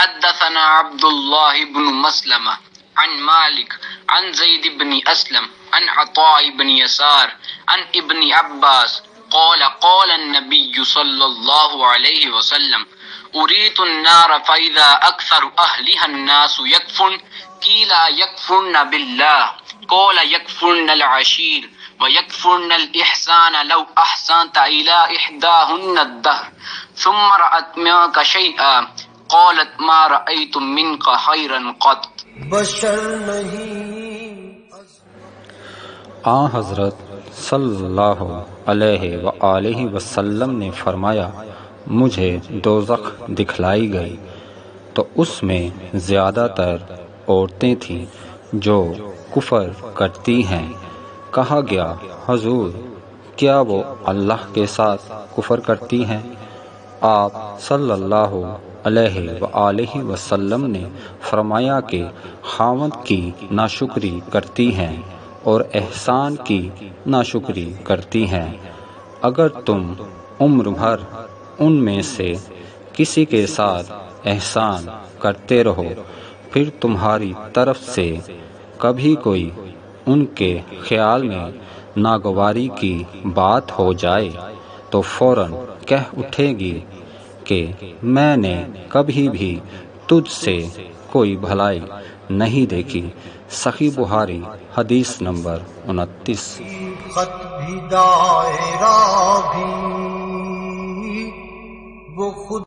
حدثنا عبد الله بن مسلمة عن مالك عن زيد بن أسلم عن عطاء بن يسار عن ابن عباس قال قال النبي صلى الله عليه وسلم أريت النار فإذا أكثر أهلها الناس يكفرن قيل يكفرن بالله قال يكفرن العشير ويكفرن الإحسان لو أحسنت إلى إحداهن الدهر ثم رأت منك شيئا قالت ما رأيت منك خيرا قط. بشر نہیں آن حضرت صلی اللہ علیہ وآلہ وسلم نے فرمایا مجھے دوزخ دکھلائی گئی تو اس میں زیادہ تر عورتیں تھیں جو کفر کرتی ہیں۔ کہا گیا حضور کیا وہ اللہ کے ساتھ کفر کرتی ہیں؟ آپ صلی اللہ علیہ وآلہ وسلم نے فرمایا کہ خاوند کی ناشکری کرتی ہیں اور احسان کی ناشکری کرتی ہیں۔ اگر تم عمر بھر ان میں سے کسی کے ساتھ احسان کرتے رہو پھر تمہاری طرف سے کبھی کوئی ان کے خیال میں ناگواری کی بات ہو جائے تو فوراً کہہ اٹھے گی کہ میں نے کبھی بھی تجھ سے کوئی بھلائی نہیں دیکھی۔ صحیح بخاری حدیث نمبر 29۔ خط بھی دائرہ بھی وہ خود